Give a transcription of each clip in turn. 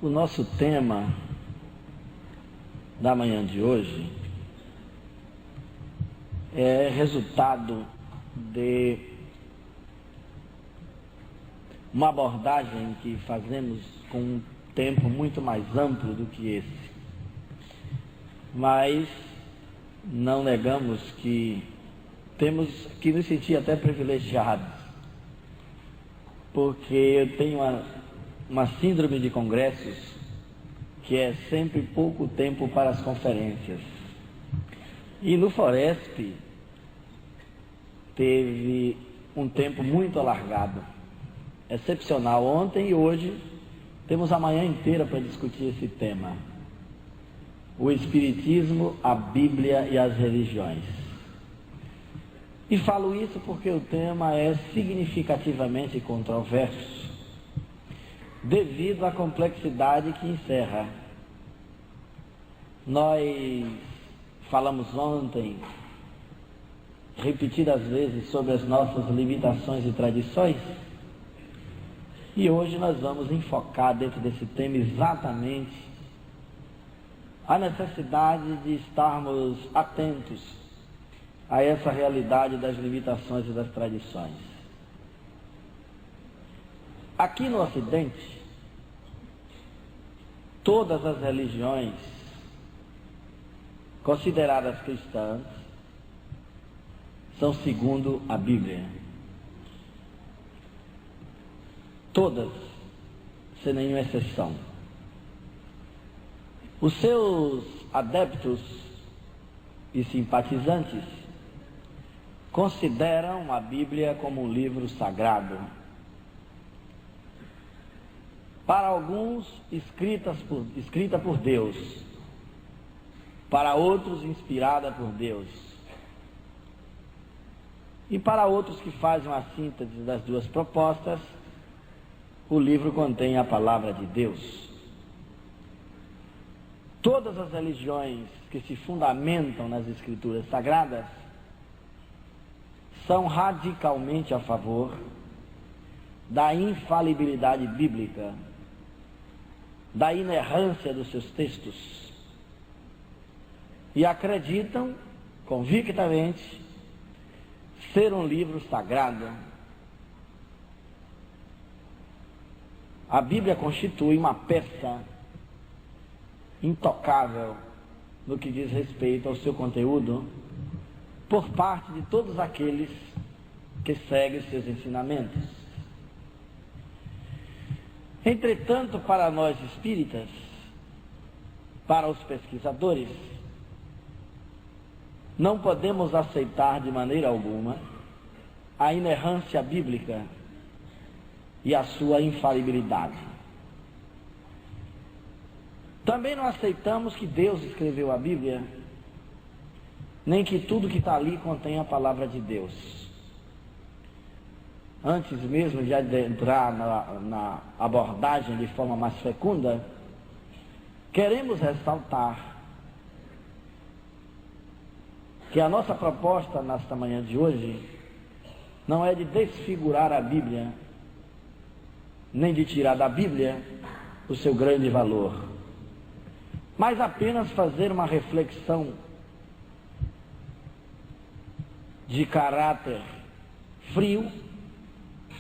O nosso tema da manhã de hoje é resultado de uma abordagem que fazemos com um tempo muito mais amplo do que esse. Mas não negamos que temos que nos sentir até privilegiados, porque eu tenho uma síndrome de congressos que é sempre pouco tempo para as conferências. E no Foresp teve um tempo muito alargado, excepcional ontem e hoje. Temos a manhã inteira para discutir esse tema: o Espiritismo, a Bíblia e as religiões. E falo isso porque o tema é significativamente controverso, devido à complexidade que encerra. Nós falamos ontem, repetidas vezes, sobre as nossas limitações e tradições, e hoje nós vamos enfocar dentro desse tema exatamente a necessidade de estarmos atentos a essa realidade das limitações e das tradições. Aqui no Ocidente, todas as religiões consideradas cristãs são segundo a Bíblia. Todas, sem nenhuma exceção. Os seus adeptos e simpatizantes consideram a Bíblia como um livro sagrado. Para alguns, escrita por Deus. Para outros, inspirada por Deus. E para outros que fazem uma síntese das duas propostas, o livro contém a palavra de Deus. Todas as religiões que se fundamentam nas Escrituras Sagradas são radicalmente a favor da infalibilidade bíblica, da inerrância dos seus textos, e acreditam convictamente ser um livro sagrado. A Bíblia constitui uma peça intocável no que diz respeito ao seu conteúdo, por parte de todos aqueles que seguem os seus ensinamentos. Entretanto, para nós espíritas, para os pesquisadores, não podemos aceitar de maneira alguma a inerrância bíblica e a sua infalibilidade. Também não aceitamos que Deus escreveu a Bíblia, nem que tudo que está ali contém a palavra de Deus. Antes mesmo de adentrar na abordagem de forma mais fecunda, queremos ressaltar que a nossa proposta nesta manhã de hoje não é de desfigurar a Bíblia, nem de tirar da Bíblia o seu grande valor, mas apenas fazer uma reflexão de caráter frio,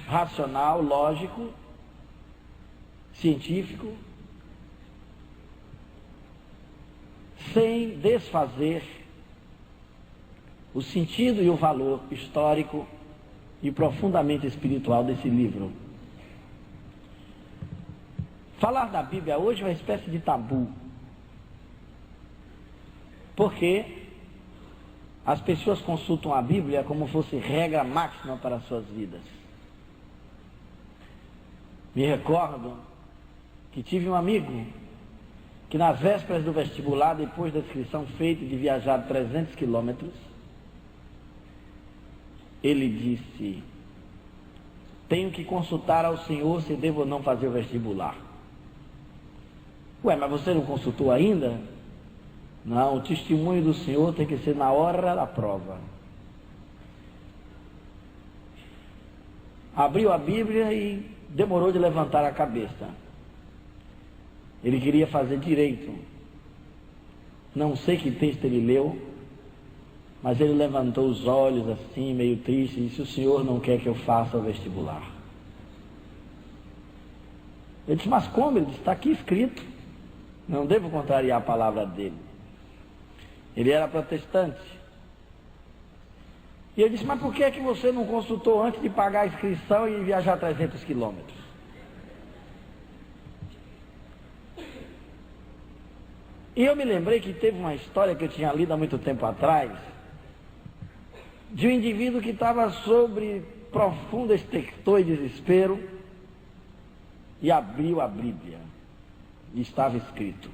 racional, lógico, científico, sem desfazer o sentido e o valor histórico e profundamente espiritual desse livro. Falar da Bíblia hoje é uma espécie de tabu, porque as pessoas consultam a Bíblia como fosse regra máxima para as suas vidas. Me recordo que tive um amigo que nas vésperas do vestibular, depois da inscrição feita de viajar 300 quilômetros, ele disse: tenho que consultar ao Senhor se devo ou não fazer o vestibular. Ué, mas você não consultou ainda? Não, o testemunho do Senhor tem que ser na hora da prova. Abriu a Bíblia e demorou de levantar a cabeça. Ele queria fazer direito. Não sei que texto ele leu, mas ele levantou os olhos assim, meio triste, e disse: o senhor não quer que eu faça o vestibular? Eu disse: mas como? Ele disse: está aqui escrito. Não devo contrariar a palavra dele. Ele era protestante. E eu disse: mas por que é que você não consultou antes de pagar a inscrição e viajar 300 quilômetros? E eu me lembrei que teve uma história que eu tinha lido há muito tempo atrás, de um indivíduo que estava sobre profundo estertor e desespero, e abriu a Bíblia, e estava escrito.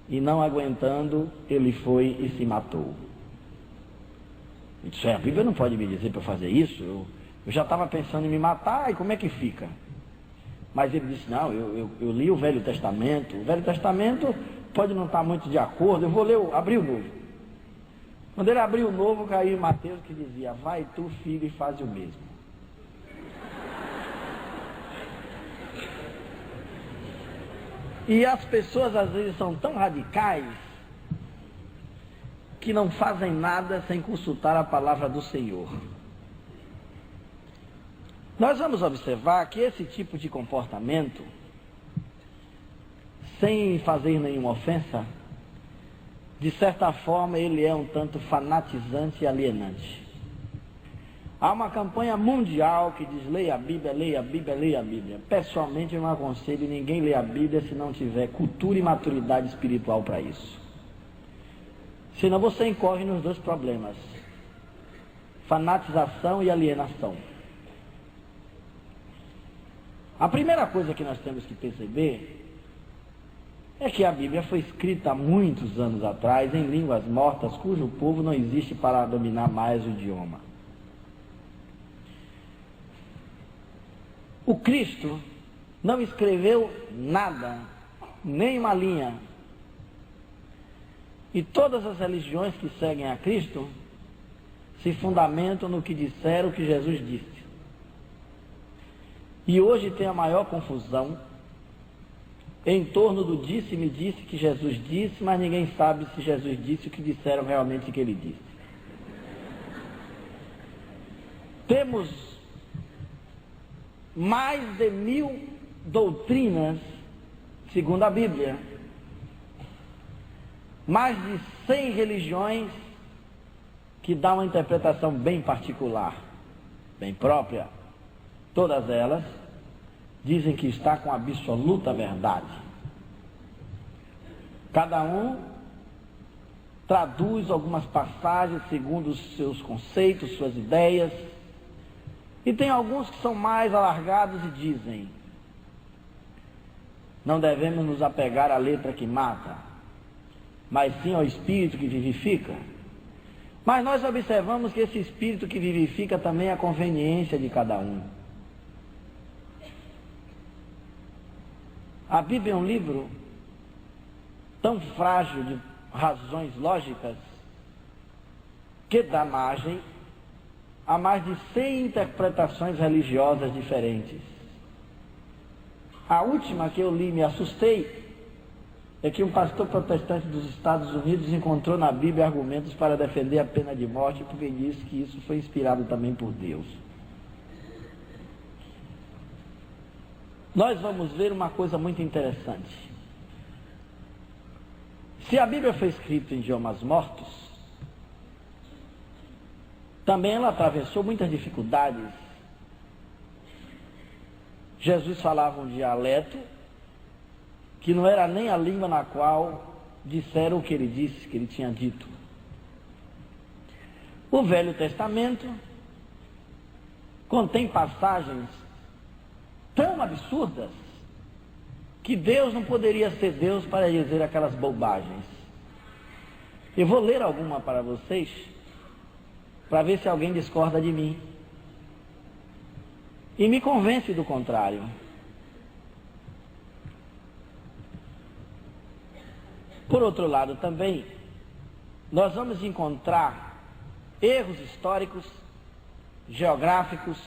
E não aguentando, ele foi e se matou. Eu disse: a Bíblia não pode me dizer para fazer isso, eu já estava pensando em me matar, e como é que fica? Mas ele disse: não, eu li o Velho Testamento. O Velho Testamento pode não estar muito de acordo, eu vou ler, abrir o Novo. Quando ele abriu o Novo, caiu em Mateus, que dizia: vai tu, filho, e faz o mesmo. E as pessoas às vezes são tão radicais que não fazem nada sem consultar a palavra do Senhor. Nós vamos observar que esse tipo de comportamento, sem fazer nenhuma ofensa, de certa forma ele é um tanto fanatizante e alienante. Há uma campanha mundial que diz: leia a Bíblia, leia a Bíblia, leia a Bíblia. Pessoalmente eu não aconselho ninguém ler a Bíblia se não tiver cultura e maturidade espiritual para isso. Senão você incorre nos dois problemas: fanatização e alienação. A primeira coisa que nós temos que perceber é que a Bíblia foi escrita há muitos anos atrás em línguas mortas, cujo povo não existe para dominar mais o idioma. O Cristo não escreveu nada, nem uma linha. E todas as religiões que seguem a Cristo se fundamentam no que disseram que Jesus disse. E hoje tem a maior confusão em torno do disse-me disse que Jesus disse, mas ninguém sabe se Jesus disse o que disseram realmente que ele disse. Temos mais de 1000 doutrinas, segundo a Bíblia. Mais de 100 religiões que dão uma interpretação bem particular, bem própria. Todas elas dizem que está com absoluta verdade. Cada um traduz algumas passagens segundo os seus conceitos, suas ideias. E tem alguns que são mais alargados e dizem: não devemos nos apegar à letra que mata, mas sim ao Espírito que vivifica. Mas nós observamos que esse Espírito que vivifica também é a conveniência de cada um. A Bíblia é um livro tão frágil de razões lógicas que dá margem a mais de 100 interpretações religiosas diferentes. A última que eu li e me assustei é que um pastor protestante dos Estados Unidos encontrou na Bíblia argumentos para defender a pena de morte, porque disse que isso foi inspirado também por Deus. Nós vamos ver uma coisa muito interessante. Se a Bíblia foi escrita em idiomas mortos, também ela atravessou muitas dificuldades. Jesus falava um dialeto que não era nem a língua na qual disseram o que ele disse, que ele tinha dito. O Velho Testamento contém passagens tão absurdas que Deus não poderia ser Deus para dizer aquelas bobagens. Eu vou ler alguma para vocês, para ver se alguém discorda de mim e me convence do contrário. Por outro lado também, nós vamos encontrar erros históricos, geográficos,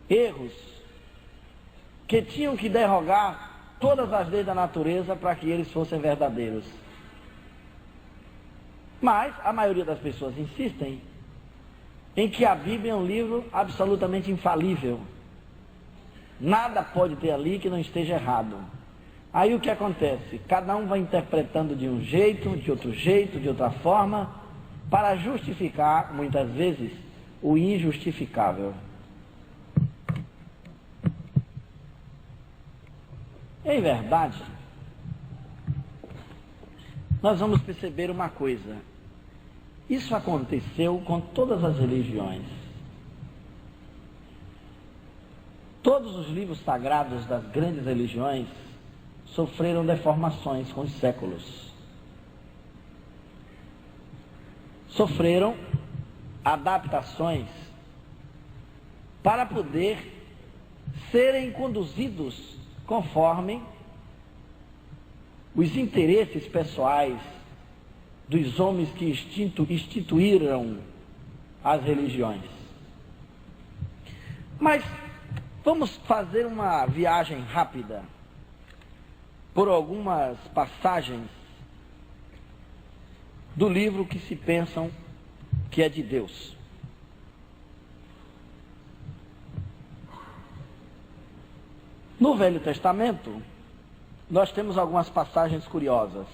erros que tinham que derrogar todas as leis da natureza para que eles fossem verdadeiros. Mas a maioria das pessoas insistem em que a Bíblia é um livro absolutamente infalível. Nada pode ter ali que não esteja errado. Aí o que acontece? Cada um vai interpretando de um jeito, de outro jeito, de outra forma, para justificar, muitas vezes, o injustificável. Em verdade, nós vamos perceber uma coisa. Isso aconteceu com todas as religiões. Todos os livros sagrados das grandes religiões sofreram deformações com os séculos. Sofreram adaptações para poder serem conduzidos conforme os interesses pessoais dos homens que instituíram as religiões. Mas vamos fazer uma viagem rápida por algumas passagens do livro que se pensam que é de Deus. No Velho Testamento, nós temos algumas passagens curiosas.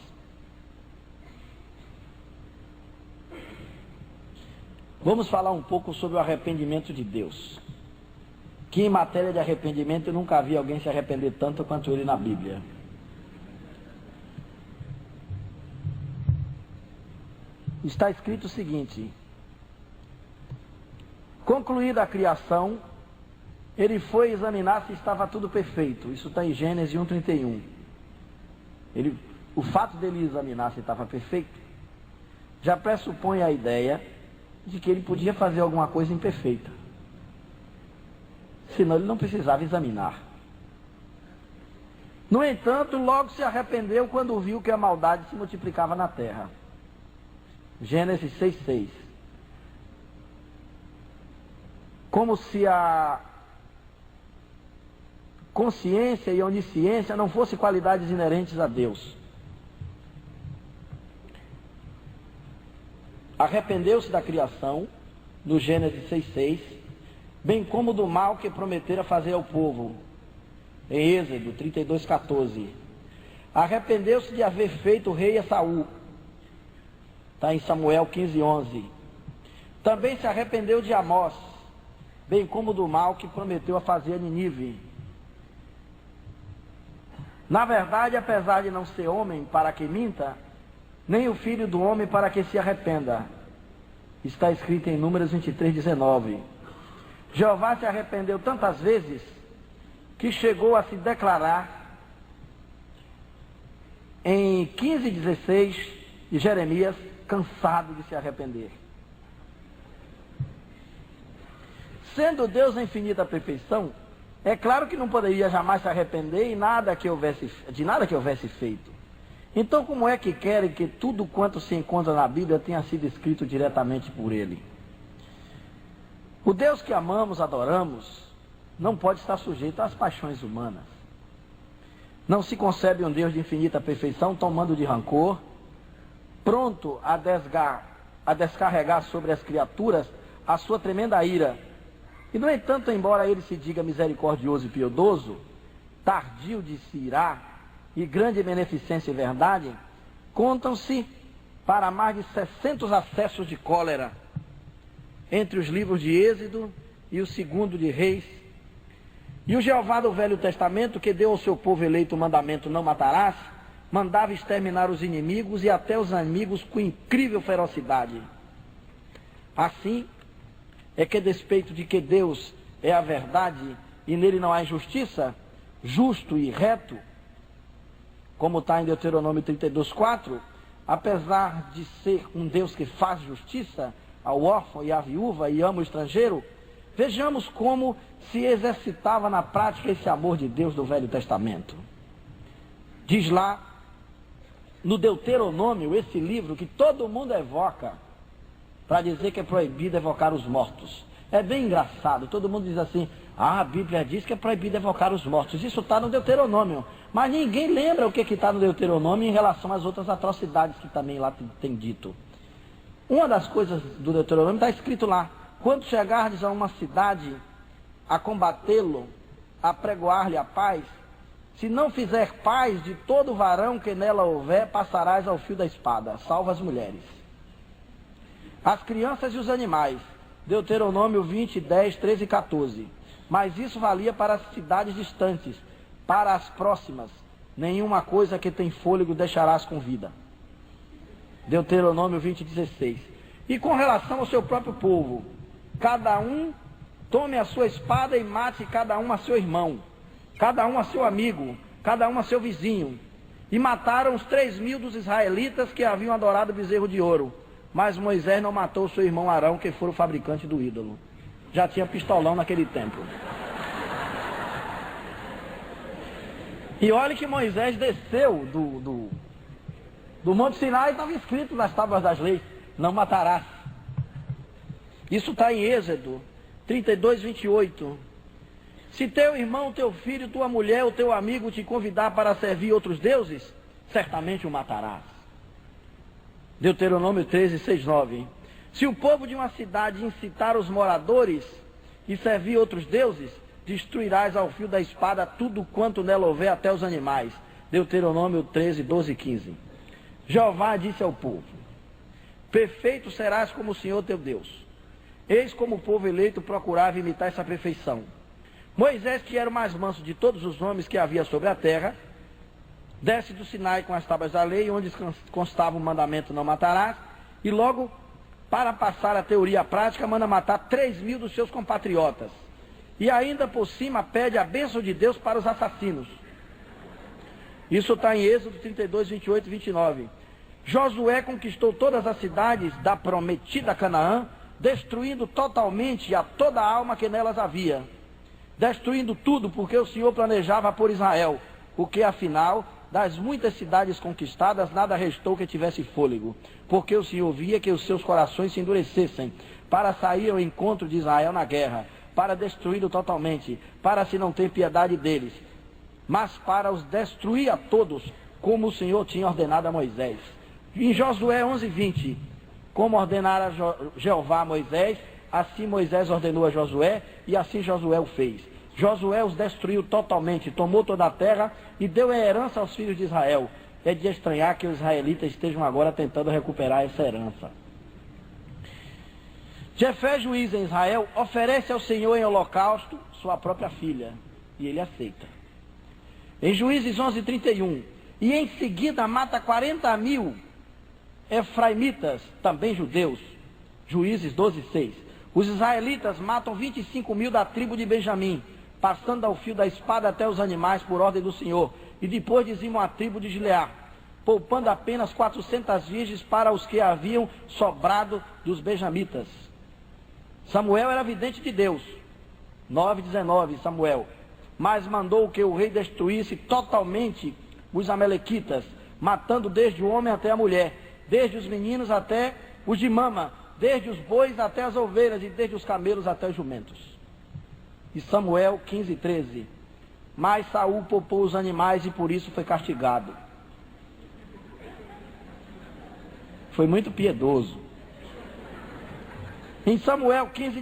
Vamos falar um pouco sobre o arrependimento de Deus. Que em matéria de arrependimento eu nunca vi alguém se arrepender tanto quanto ele na Bíblia. Está escrito o seguinte: concluída a criação, ele foi examinar se estava tudo perfeito. Isso está em Gênesis 1:31. O fato dele examinar se estava perfeito já pressupõe a ideia de que ele podia fazer alguma coisa imperfeita. Senão ele não precisava examinar. No entanto, logo se arrependeu quando viu que a maldade se multiplicava na terra. Gênesis 6:6. Como se a consciência e a onisciência não fossem qualidades inerentes a Deus. Arrependeu-se da criação, no Gênesis 6:6, bem como do mal que prometera fazer ao povo, em Êxodo 32:14. Arrependeu-se de haver feito o rei a Saul, está em Samuel 15:11. Também se arrependeu de Amós, bem como do mal que prometeu a fazer a Nínive. Na verdade, apesar de não ser homem para que minta, nem o filho do homem para que se arrependa. Está escrito em Números 23:19. Jeová se arrependeu tantas vezes que chegou a se declarar em 15:16 de Jeremias, cansado de se arrepender. Sendo Deus a infinita perfeição, é claro que não poderia jamais se arrepender de nada que houvesse feito. Então, como é que querem que tudo quanto se encontra na Bíblia tenha sido escrito diretamente por Ele? O Deus que amamos, adoramos, não pode estar sujeito às paixões humanas. Não se concebe um Deus de infinita perfeição tomando de rancor, pronto a descarregar sobre as criaturas a sua tremenda ira. E, no entanto, embora ele se diga misericordioso e piedoso, tardio de se irar, e grande beneficência e verdade, contam-se para mais de 600 acessos de cólera entre os livros de Êxodo e o 2º de Reis. E o Jeová do Velho Testamento, que deu ao seu povo eleito o mandamento não matarás, mandava exterminar os inimigos e até os amigos com incrível ferocidade. Assim é que, a despeito de que Deus é a verdade e nele não há injustiça, justo e reto, como está em Deuteronômio 32:4, apesar de ser um Deus que faz justiça ao órfão e à viúva e ama o estrangeiro, vejamos como se exercitava na prática esse amor de Deus do Velho Testamento. Diz lá, no Deuteronômio, esse livro que todo mundo evoca, para dizer que é proibido evocar os mortos. É bem engraçado, todo mundo diz assim: A Bíblia diz que é proibido evocar os mortos. Isso está no Deuteronômio. Mas ninguém lembra o que está no Deuteronômio em relação às outras atrocidades que também lá tem dito. Uma das coisas do Deuteronômio está escrito lá: quando chegardes a uma cidade a combatê-lo, a pregoar-lhe a paz, se não fizer paz de todo varão que nela houver, passarás ao fio da espada. Salva as mulheres, as crianças e os animais. Deuteronômio 20, 10, 13 e 14. Mas isso valia para as cidades distantes, para as próximas. Nenhuma coisa que tem fôlego deixarás com vida. Deuteronômio 20, 16. E com relação ao seu próprio povo, cada um tome a sua espada e mate cada um a seu irmão, cada um a seu amigo, cada um a seu vizinho. E mataram os 3.000 dos israelitas que haviam adorado o bezerro de ouro. Mas Moisés não matou seu irmão Arão, que foi o fabricante do ídolo. Já tinha pistolão naquele tempo. E olha que Moisés desceu do Monte Sinai e estava escrito nas tábuas das leis: não matarás. Isso está em Êxodo 32, 28. Se teu irmão, teu filho, tua mulher ou teu amigo te convidar para servir outros deuses, certamente o matarás. Deuteronômio 13, 6, 9. Se o povo de uma cidade incitar os moradores e servir outros deuses, destruirás ao fio da espada tudo quanto nela houver, até os animais. Deuteronômio 13, 12 e 15. Jeová disse ao povo: perfeito serás como o Senhor teu Deus. Eis como o povo eleito procurava imitar essa perfeição. Moisés, que era o mais manso de todos os homens que havia sobre a terra, desce do Sinai com as tábuas da lei, onde constava o mandamento: não matarás, e logo, para passar a teoria à prática, manda matar 3.000 dos seus compatriotas. E ainda por cima pede a bênção de Deus para os assassinos. Isso está em Êxodo 32, 28 e 29. Josué conquistou todas as cidades da prometida Canaã, destruindo totalmente a toda a alma que nelas havia. Destruindo tudo, porque o Senhor planejava por Israel, porque afinal, das muitas cidades conquistadas, nada restou que tivesse fôlego, porque o Senhor via que os seus corações se endurecessem, para sair ao encontro de Israel na guerra, para destruí-lo totalmente, para se não ter piedade deles, mas para os destruir a todos, como o Senhor tinha ordenado a Moisés. Em Josué 11, 20, como ordenara Jeová a Moisés, assim Moisés ordenou a Josué, e assim Josué o fez. Josué os destruiu totalmente, tomou toda a terra e deu em herança aos filhos de Israel. É de estranhar que os israelitas estejam agora tentando recuperar essa herança. Jefé, juiz em Israel, oferece ao Senhor em holocausto sua própria filha, e ele aceita. Em Juízes 11, 31, e em seguida mata 40.000 efraimitas, também judeus. Juízes 12, 6. Os israelitas matam 25.000 da tribo de Benjamim, passando ao fio da espada até os animais por ordem do Senhor, e depois dizimam a tribo de Gileá, poupando apenas 400 virgens para os que haviam sobrado dos benjamitas. Samuel era vidente de Deus. 9:19, Samuel. Mas mandou que o rei destruísse totalmente os amalequitas, matando desde o homem até a mulher, desde os meninos até os de mama, desde os bois até as ovelhas, e desde os camelos até os jumentos. E Samuel 15, 13. Mas Saul poupou os animais e por isso foi castigado. Foi muito piedoso. Em Samuel 15,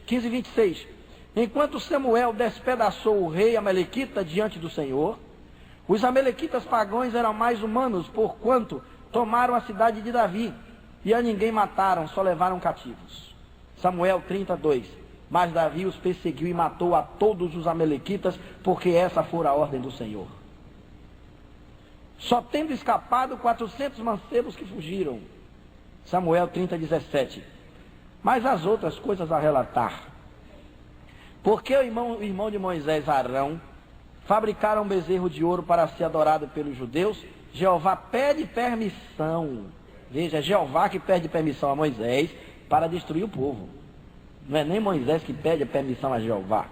26. Enquanto Samuel despedaçou o rei amalequita diante do Senhor, os amalequitas pagãos eram mais humanos, porquanto tomaram a cidade de Davi, e a ninguém mataram, só levaram cativos. Samuel 32. Mas Davi os perseguiu e matou a todos os amalequitas, porque essa fora a ordem do Senhor. Só tendo escapado 400 mancebos que fugiram. Samuel 30, 17. Mas as outras coisas a relatar. Porque o irmão de Moisés, Arão, fabricaram um bezerro de ouro para ser adorado pelos judeus, Jeová pede permissão. Veja, Jeová que pede permissão a Moisés para destruir o povo. Não é nem Moisés que pede a permissão a Jeová.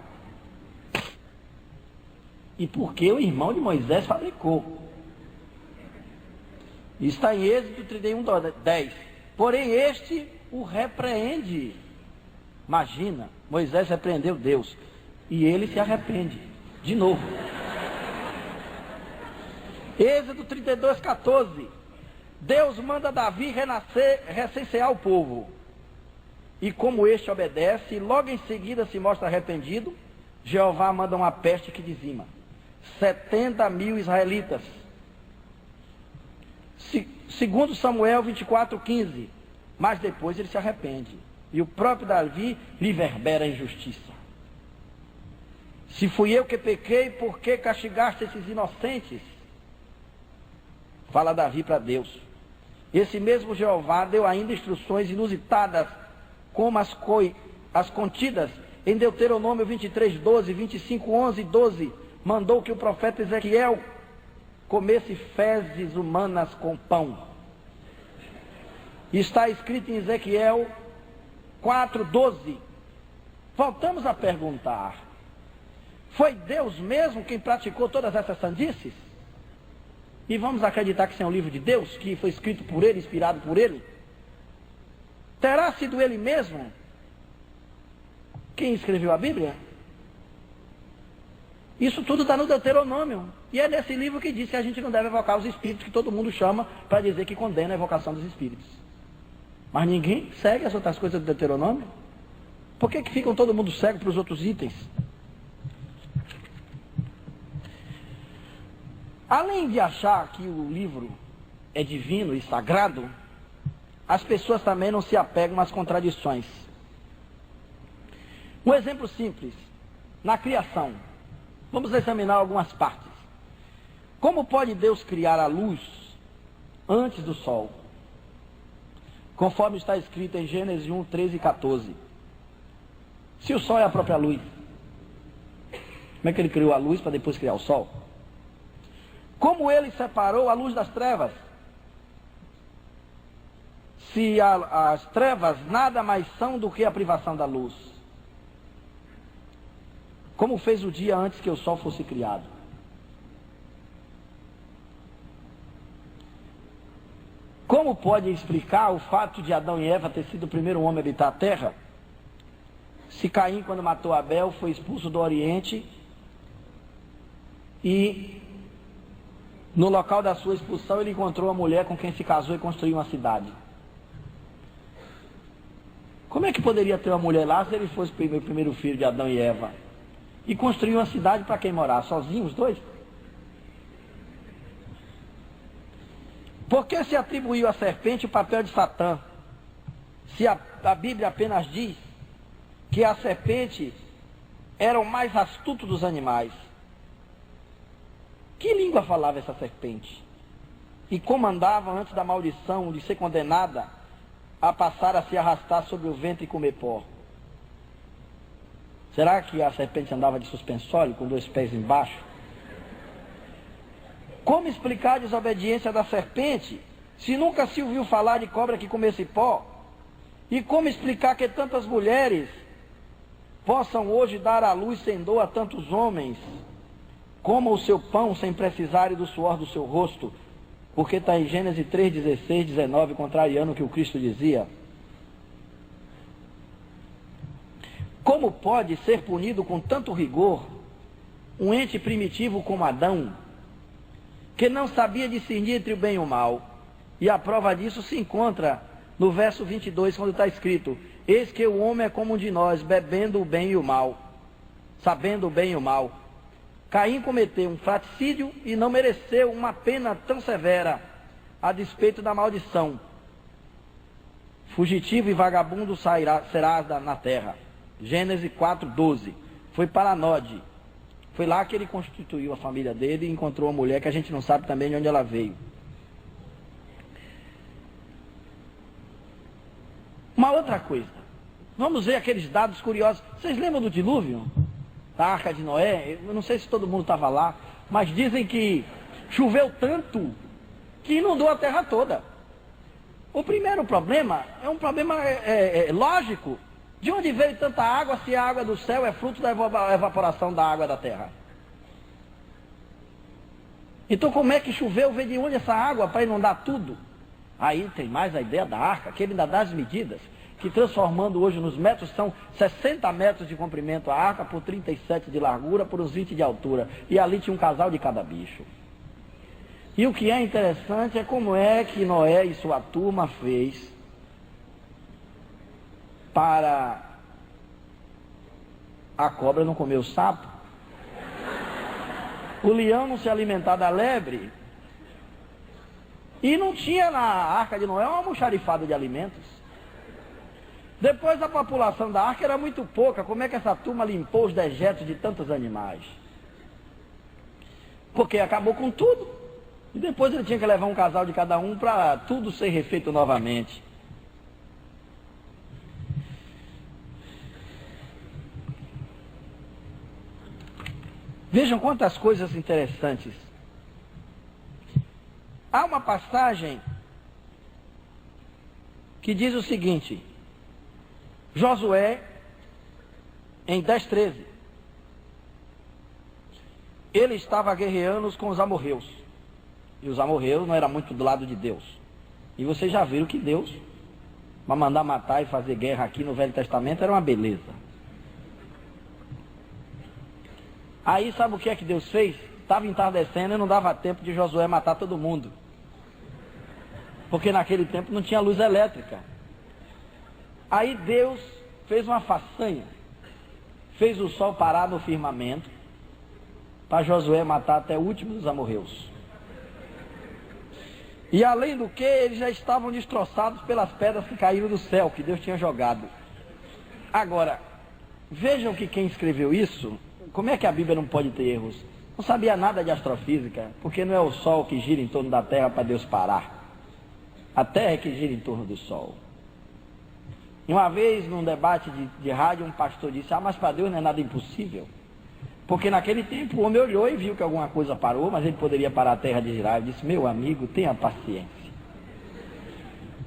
E porque o irmão de Moisés fabricou. Está em Êxodo 31, 10. Porém este o repreende. Imagina, Moisés repreendeu Deus. E ele se arrepende, de novo. Êxodo 32, 14. Deus manda Davi recensear o povo. E como este obedece, e logo em seguida se mostra arrependido, Jeová manda uma peste que dizima 70.000 israelitas. Segundo Samuel 24, 15. Mas depois ele se arrepende. E o próprio Davi lhe verbera a injustiça. Se fui eu que pequei, por que castigaste esses inocentes? Fala Davi para Deus. Esse mesmo Jeová deu ainda instruções inusitadas, como as contidas em Deuteronômio 23, 12, 25, 11 e 12. Mandou que o profeta Ezequiel comesse fezes humanas com pão. Está escrito em Ezequiel 4, 12. Voltamos a perguntar: foi Deus mesmo quem praticou todas essas sandices? E vamos acreditar que isso é um livro de Deus, que foi escrito por ele, inspirado por ele? Terá sido ele mesmo quem escreveu a Bíblia? Isso tudo está no Deuteronômio. E é nesse livro que diz que a gente não deve evocar os espíritos, que todo mundo chama para dizer que condena a evocação dos espíritos. Mas ninguém segue as outras coisas do Deuteronômio. Por que ficam todo mundo cego para os outros itens? Além de achar que o livro é divino e sagrado, as pessoas também não se apegam às contradições. Um exemplo simples: na criação. Vamos examinar algumas partes. Como pode Deus criar a luz antes do sol? Conforme está escrito em Gênesis 1, 13 e 14. Se o sol é a própria luz, como é que ele criou a luz para depois criar o sol? Como ele separou a luz das trevas? Se as trevas nada mais são do que a privação da luz. Como fez o dia antes que o sol fosse criado? Como pode explicar o fato de Adão e Eva ter sido o primeiro homem a habitar a terra? Se Caim, quando matou Abel, foi expulso do Oriente e no local da sua expulsão ele encontrou a mulher com quem se casou e construiu uma cidade. Como é que poderia ter uma mulher lá se ele fosse o primeiro filho de Adão e Eva? E construiu uma cidade para quem morar? Sozinhos os dois? Por que se atribuiu à serpente o papel de Satã? Se a Bíblia apenas diz que a serpente era o mais astuto dos animais. Que língua falava essa serpente? E como andava antes da maldição de ser condenada a passar a se arrastar sobre o ventre e comer pó? Será que a serpente andava de suspensório, com 2 pés embaixo? Como explicar a desobediência da serpente, se nunca se ouviu falar de cobra que comesse pó? E como explicar que tantas mulheres possam hoje dar à luz sem dor a tantos homens, comam o seu pão sem precisarem do suor do seu rosto? Porque está em Gênesis 3, 16, 19, contrariando o que o Cristo dizia. Como pode ser punido com tanto rigor um ente primitivo como Adão, que não sabia discernir entre o bem e o mal? E a prova disso se encontra no verso 22, quando está escrito: eis que o homem é como um de nós, bebendo o bem e o mal, sabendo o bem e o mal. Caim cometeu um fraticídio e não mereceu uma pena tão severa, a despeito da maldição. Fugitivo e vagabundo serás na terra. Gênesis 4, 12. Foi para Nod. Foi lá que ele constituiu a família dele e encontrou uma mulher que a gente não sabe também de onde ela veio. Uma outra coisa. Vamos ver aqueles dados curiosos. Vocês lembram do dilúvio? Da Arca de Noé? Eu não sei se todo mundo estava lá, mas dizem que choveu tanto que inundou a terra toda. O primeiro problema é um problema lógico. De onde veio tanta água se a água do céu é fruto da evaporação da água da terra? Então como é que choveu? Veio de onde essa água para inundar tudo? Aí tem mais a ideia da arca, que ele ainda dá as medidas. que transformando hoje nos metros, são 60 metros de comprimento a arca, por 37 de largura, por uns 20 de altura. E ali tinha um casal de cada bicho. E o que é interessante é como é que Noé e sua turma fez para a cobra não comer o sapo, o leão não se alimentar da lebre, e não tinha na arca de Noé uma almoxarifada de alimentos. Depois a população da arca era muito pouca, como é que essa turma limpou os dejetos de tantos animais? Porque acabou com tudo, e depois ele tinha que levar um casal de cada um para tudo ser refeito novamente. Vejam quantas coisas interessantes. Há uma passagem que diz o seguinte: Josué, em 10:13, ele estava guerreando com os amorreus. E os amorreus não eram muito do lado de Deus. E vocês já viram que Deus, para mandar matar e fazer guerra aqui no Velho Testamento, era uma beleza. Aí sabe o que é que Deus fez? Estava entardecendo e não dava tempo de Josué matar todo mundo. Porque naquele tempo não tinha luz elétrica. Aí Deus fez uma façanha. Fez o sol parar no firmamento para Josué matar até o último dos amorreus. E além do que, eles já estavam destroçados pelas pedras que caíram do céu, que Deus tinha jogado. Agora, vejam que quem escreveu isso, como é que a Bíblia não pode ter erros? Não sabia nada de astrofísica, porque não é o Sol que gira em torno da Terra para Deus parar. A Terra é que gira em torno do Sol. E uma vez, num debate de rádio, um pastor disse: mas para Deus não é nada impossível. Porque naquele tempo o homem olhou e viu que alguma coisa parou, mas ele poderia parar a Terra de girar. Ele disse: meu amigo, tenha paciência.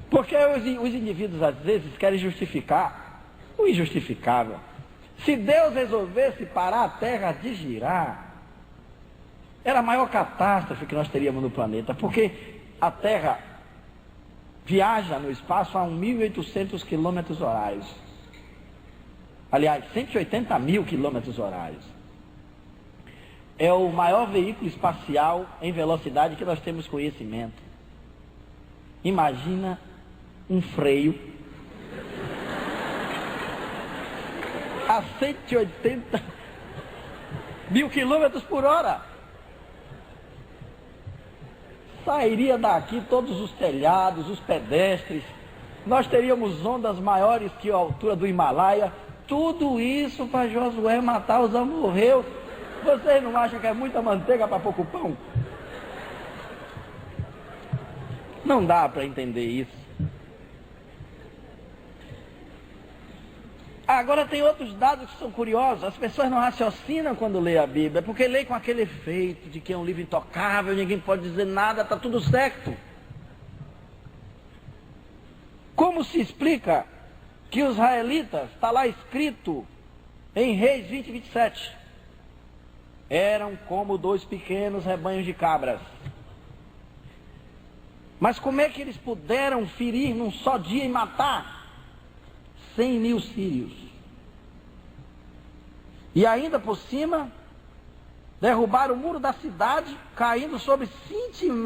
Porque os indivíduos às vezes querem justificar o injustificável. Se Deus resolvesse parar a Terra de girar, era a maior catástrofe que nós teríamos no planeta, porque a Terra viaja no espaço a 1.800 quilômetros horários. Aliás, 180 mil quilômetros horários. É o maior veículo espacial em velocidade que nós temos conhecimento. Imagina um freio a 180 mil quilômetros por hora. Sairia daqui todos os telhados, os pedestres. Nós teríamos ondas maiores que a altura do Himalaia. Tudo isso para Josué matar os amorreus. Vocês não acham que é muita manteiga para pouco pão? Não dá para entender isso. Agora tem outros dados que são curiosos. As pessoas não raciocinam quando lê a Bíblia, porque lê com aquele efeito de que é um livro intocável, ninguém pode dizer nada, está tudo certo. Como se explica que os israelitas, está lá escrito em Reis 20:27, eram como 2 pequenos rebanhos de cabras. Mas como é que eles puderam ferir num só dia e matar 100.000 sírios? E ainda por cima, derrubaram o muro da cidade, caindo sobre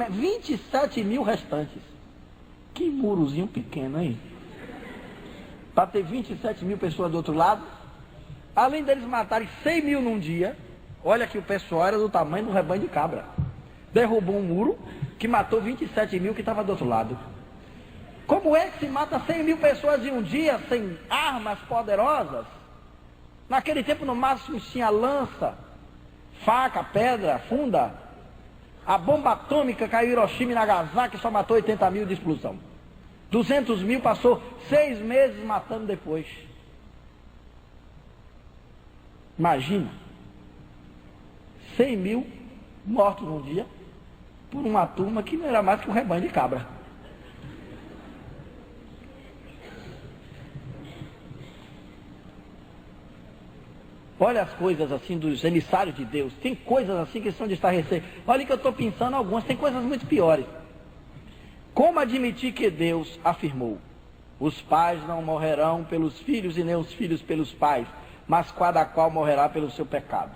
27 mil restantes. Que murozinho pequeno, hein? Para ter 27 mil pessoas do outro lado. Além deles matarem 100 mil num dia, olha que o pessoal era do tamanho do rebanho de cabra. Derrubou um muro que matou 27 mil que estava do outro lado. Como é que se mata 100 mil pessoas em um dia sem armas poderosas? Naquele tempo no máximo tinha lança, faca, pedra, funda. A bomba atômica caiu em Hiroshima e Nagasaki, só matou 80 mil de explosão. 200 mil passou 6 meses matando depois. Imagina, 100 mil mortos num dia por uma turma que não era mais que um rebanho de cabra. Olha as coisas assim dos emissários de Deus. Tem coisas assim que são de estarrecer. Olha que eu estou pensando algumas. Tem coisas muito piores. Como admitir que Deus afirmou: Os pais não morrerão pelos filhos e nem os filhos pelos pais, mas cada qual morrerá pelo seu pecado.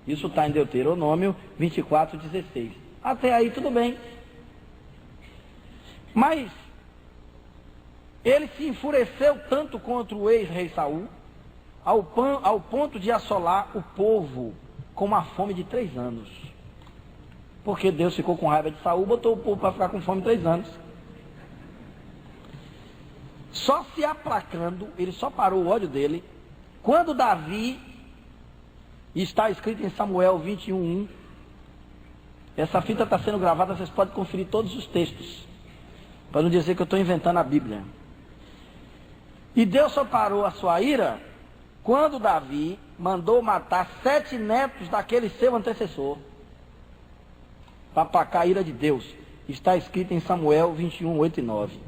Isso está em Deuteronômio 24:16. Até aí tudo bem. Mas ele se enfureceu tanto contra o ex-rei Saul, ao ponto de assolar o povo com uma fome de 3 anos. Porque Deus ficou com raiva de Saul, botou o povo para ficar com fome 3 anos. Só se aplacando, ele só parou o ódio dele, quando Davi, está escrito em Samuel 21:1, essa fita está sendo gravada, vocês podem conferir todos os textos, para não dizer que eu estou inventando a Bíblia. E Deus só parou a sua ira quando Davi mandou matar 7 netos daquele seu antecessor, para aplacar a ira de Deus. Está escrito em Samuel 21:8 e 9.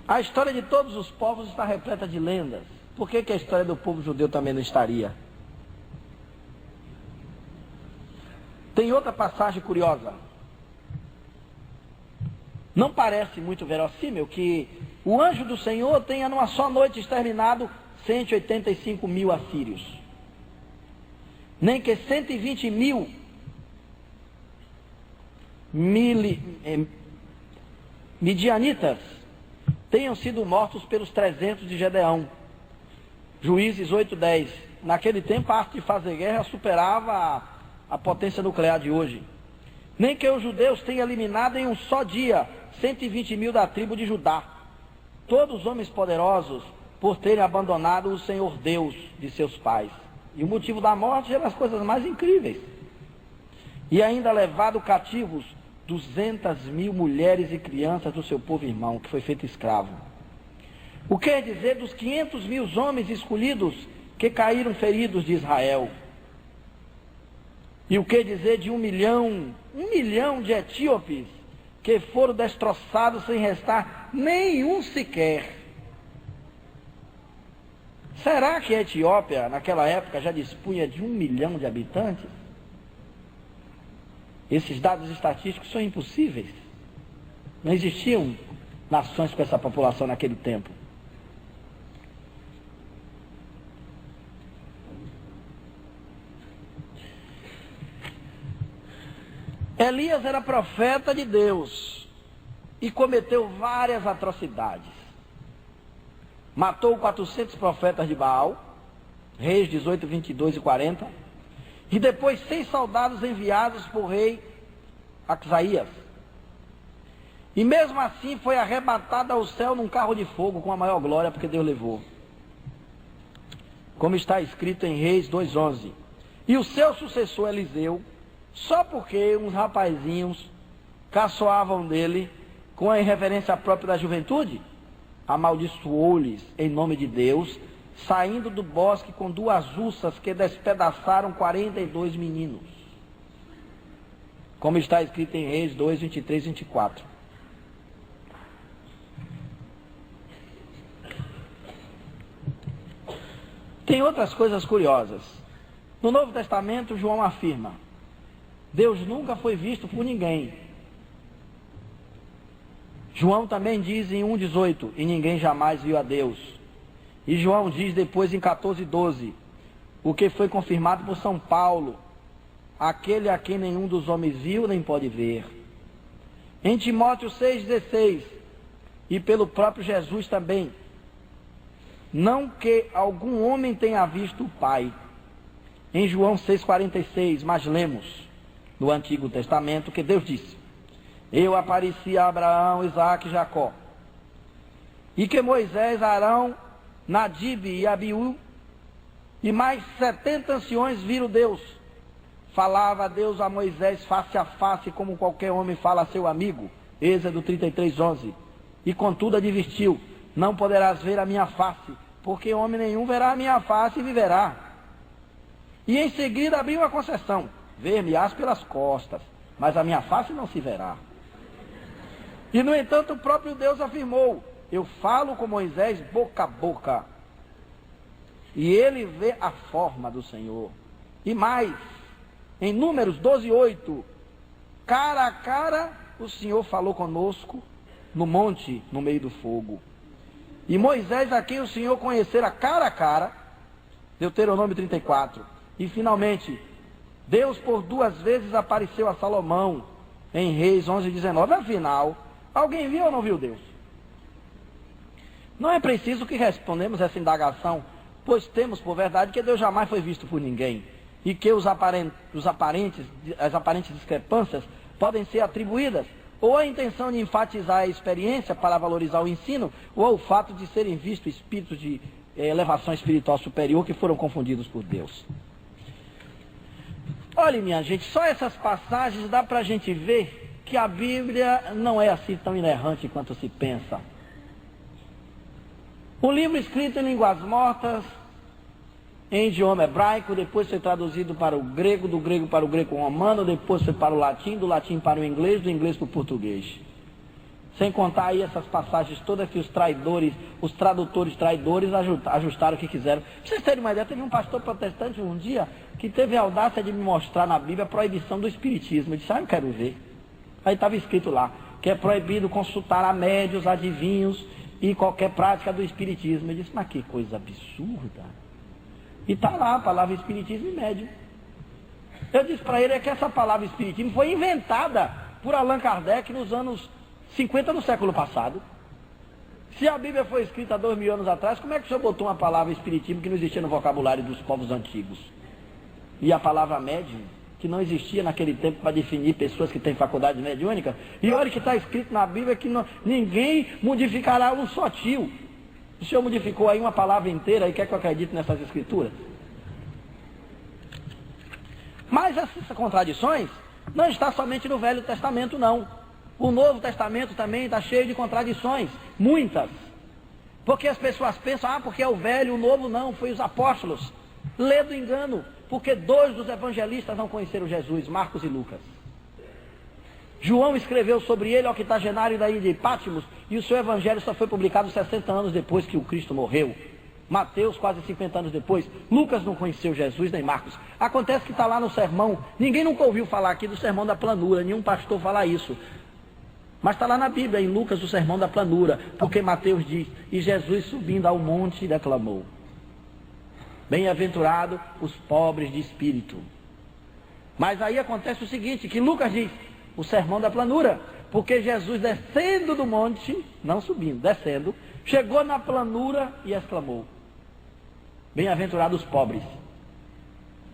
A história de todos os povos está repleta de lendas. Por que a história do povo judeu também não estaria? Tem outra passagem curiosa. Não parece muito verossímil que o anjo do Senhor tenha numa só noite exterminado 185 mil assírios. Nem que 120 mil midianitas tenham sido mortos pelos 300 de Gedeão. Juízes 8:10. Naquele tempo a arte de fazer guerra superava a potência nuclear de hoje. Nem que os judeus tenham eliminado em um só dia 120 mil da tribo de Judá. Todos homens poderosos por terem abandonado o Senhor Deus de seus pais. E o motivo da morte eram as coisas mais incríveis. E ainda levado cativos 200 mil mulheres e crianças do seu povo irmão, que foi feito escravo. O que é dizer dos 500 mil homens escolhidos que caíram feridos de Israel? E o que dizer de 1 milhão de etíopes que foram destroçados sem restar nenhum sequer? Será que a Etiópia, naquela época, já dispunha de 1 milhão de habitantes? Esses dados estatísticos são impossíveis. Não existiam nações com essa população naquele tempo. Elias era profeta de Deus e cometeu várias atrocidades. Matou 400 profetas de Baal, Reis 18, 22 e 40, e depois 6 soldados enviados por rei Azaías. E mesmo assim foi arrebatado ao céu num carro de fogo com a maior glória, porque Deus levou. Como está escrito em Reis 2:11. E o seu sucessor Eliseu, só porque uns rapazinhos caçoavam dele com a irreverência própria da juventude, amaldiçoou-lhes em nome de Deus, saindo do bosque com 2 ursas que despedaçaram 42 meninos. Como está escrito em Reis 2, 23 e 24. Tem outras coisas curiosas. No Novo Testamento, João afirma: Deus nunca foi visto por ninguém. João também diz em 1,18: e ninguém jamais viu a Deus. E João diz depois em 14,12, o que foi confirmado por São Paulo: aquele a quem nenhum dos homens viu nem pode ver. Em Timóteo 6,16, e pelo próprio Jesus também: não que algum homem tenha visto o Pai. Em João 6,46, mas lemos no Antigo Testamento que Deus disse: eu apareci a Abraão, Isaque e Jacó. E que Moisés, Arão, Nadib e Abiú e mais 70 anciões viram Deus. Falava Deus a Moisés face a face, como qualquer homem fala a seu amigo. Êxodo 33:11. E contudo advertiu: não poderás ver a minha face, porque homem nenhum verá a minha face e viverá. E em seguida abriu a concessão: ver-me-ás pelas costas, mas a minha face não se verá. E no entanto o próprio Deus afirmou: eu falo com Moisés boca a boca, e ele vê a forma do Senhor. E mais, em Números 12:8, cara a cara o Senhor falou conosco, no monte, no meio do fogo. E Moisés, a quem o Senhor conhecera cara a cara, Deuteronômio 34. E finalmente, Deus por 2 vezes apareceu a Salomão, em Reis 11:19. Afinal, alguém viu ou não viu Deus? Não é preciso que respondamos essa indagação, pois temos por verdade que Deus jamais foi visto por ninguém, e que as aparentes discrepâncias podem ser atribuídas ou à intenção de enfatizar a experiência para valorizar o ensino, ou ao fato de serem vistos espíritos de elevação espiritual superior que foram confundidos por Deus. Olha, minha gente, só essas passagens dá para a gente ver que a Bíblia não é assim tão inerrante quanto se pensa. Um livro escrito em línguas mortas, em idioma hebraico, depois foi traduzido para o grego, do grego para o greco-romano, depois foi para o latim, do latim para o inglês, do inglês para o português. Sem contar aí essas passagens todas que os tradutores traidores ajustaram o que quiseram. Pra vocês terem uma ideia, teve um pastor protestante um dia que teve a audácia de me mostrar na Bíblia a proibição do espiritismo. Eu disse, eu quero ver. Aí estava escrito lá, que é proibido consultar a médios, adivinhos e qualquer prática do espiritismo. Eu disse, mas que coisa absurda. E está lá a palavra espiritismo e médium. Eu disse para ele que essa palavra espiritismo foi inventada por Allan Kardec nos anos 50 do século passado. Se a Bíblia foi escrita há 2000 anos atrás, como é que o senhor botou uma palavra espiritismo que não existia no vocabulário dos povos antigos? E a palavra médium, que não existia naquele tempo para definir pessoas que têm faculdade mediúnica? E olha que está escrito na Bíblia que ninguém modificará um só tio. O senhor modificou aí uma palavra inteira e quer que eu acredite nessas escrituras? Mas essas contradições não estão somente no Velho Testamento, não. O Novo Testamento também está cheio de contradições, muitas. Porque as pessoas pensam, porque é o Velho, o Novo não, foi os apóstolos. Lê do engano, porque 2 dos evangelistas não conheceram Jesus, Marcos e Lucas. João escreveu sobre ele, octogenário da ilha de Patmos, e o seu evangelho só foi publicado 60 anos depois que o Cristo morreu. Mateus, quase 50 anos depois. Lucas não conheceu Jesus, nem Marcos. Acontece que está lá no sermão, ninguém nunca ouviu falar aqui do sermão da planura, nenhum pastor fala isso. Mas está lá na Bíblia, em Lucas, o sermão da planura, porque Mateus diz, e Jesus subindo ao monte declamou, bem-aventurado os pobres de espírito. Mas aí acontece o seguinte, que Lucas diz, o sermão da planura, porque Jesus descendo do monte, não subindo, descendo, chegou na planura e exclamou, bem-aventurados os pobres,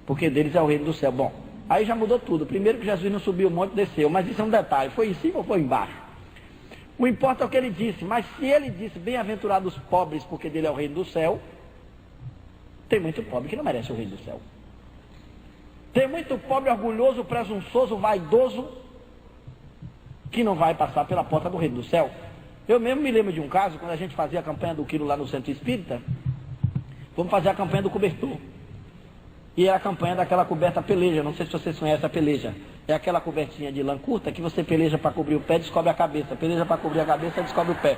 porque deles é o reino do céu. Bom, aí já mudou tudo. Primeiro que Jesus não subiu o monte, desceu, mas isso é um detalhe, foi em cima ou foi embaixo? O importa é o que ele disse, mas se ele disse bem-aventurados os pobres, porque dele é o reino do céu, tem muito pobre que não merece o reino do céu. Tem muito pobre orgulhoso, presunçoso, vaidoso, que não vai passar pela porta do reino do céu. Eu mesmo me lembro de um caso, quando a gente fazia a campanha do quilo lá no Centro Espírita, vamos fazer a campanha do cobertor. E é a campanha daquela coberta peleja, não sei se vocês conhecem a peleja. É aquela cobertinha de lã curta que você peleja para cobrir o pé, descobre a cabeça. Peleja para cobrir a cabeça, descobre o pé.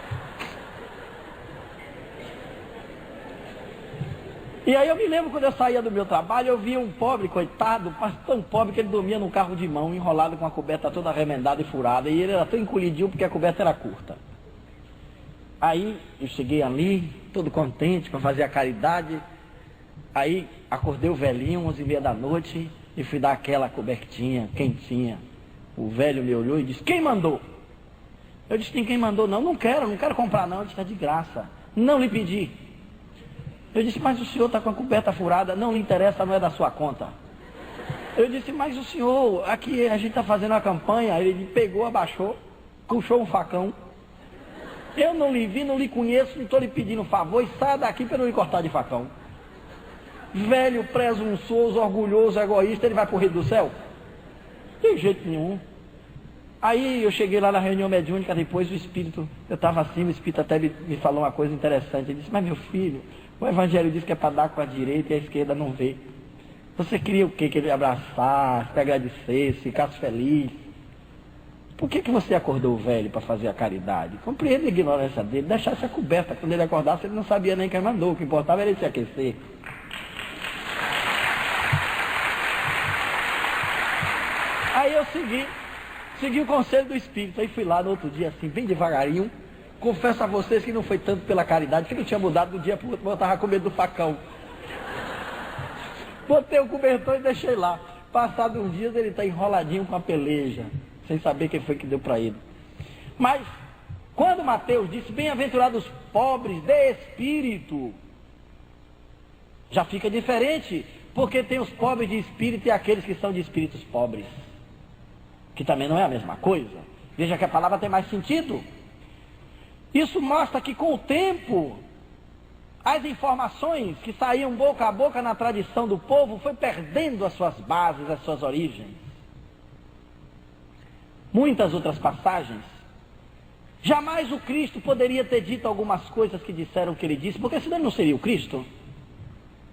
E aí eu me lembro quando eu saía do meu trabalho, eu via um pobre, coitado, mas tão pobre que ele dormia num carro de mão, enrolado com a coberta toda remendada e furada. E ele era tão encolhidinho porque a coberta era curta. Aí eu cheguei ali, todo contente para fazer a caridade. Aí acordei o velhinho, 11h30 da noite, e fui dar aquela cobertinha quentinha. O velho me olhou e disse, quem mandou? Eu disse, ninguém mandou não, não quero comprar não. Ele disse, é de graça, não lhe pedi. Eu disse, mas o senhor está com a coberta furada, não lhe interessa, não é da sua conta. Eu disse, mas o senhor, aqui a gente está fazendo a campanha. Ele pegou, abaixou, puxou um facão. Eu não lhe vi, não lhe conheço, não estou lhe pedindo favor, e saia daqui para não lhe cortar de facão. Velho, presunçoso, orgulhoso, egoísta, ele vai para o reino do céu? De jeito nenhum. Aí eu cheguei lá na reunião mediúnica, depois o espírito, eu estava assim, o espírito até me falou uma coisa interessante. Ele disse, mas meu filho, o evangelho diz que é para dar com a direita e a esquerda não vê. Você queria o quê? Que ele abraçasse, te agradecesse, ficasse feliz. Por que você acordou o velho para fazer a caridade? Compreende a ignorância dele, deixasse a coberta. Quando ele acordasse, ele não sabia nem quem mandou. O que importava era ele se aquecer. Aí eu segui. Segui o conselho do Espírito. Aí fui lá no outro dia, assim, bem devagarinho. Confesso a vocês que não foi tanto pela caridade, que não tinha mudado de um dia para o outro, mas eu estava com medo do facão. Botei o cobertor e deixei lá. Passado uns dias ele está enroladinho com a peleja, sem saber quem foi que deu para ele. Mas, quando Mateus disse, bem-aventurados os pobres de espírito, já fica diferente, porque tem os pobres de espírito e aqueles que são de espíritos pobres, que também não é a mesma coisa. Veja que a palavra tem mais sentido. Isso mostra que com o tempo, as informações que saíam boca a boca na tradição do povo foi perdendo as suas bases, as suas origens. Muitas outras passagens, jamais o Cristo poderia ter dito algumas coisas que disseram que ele disse, porque senão ele não seria o Cristo.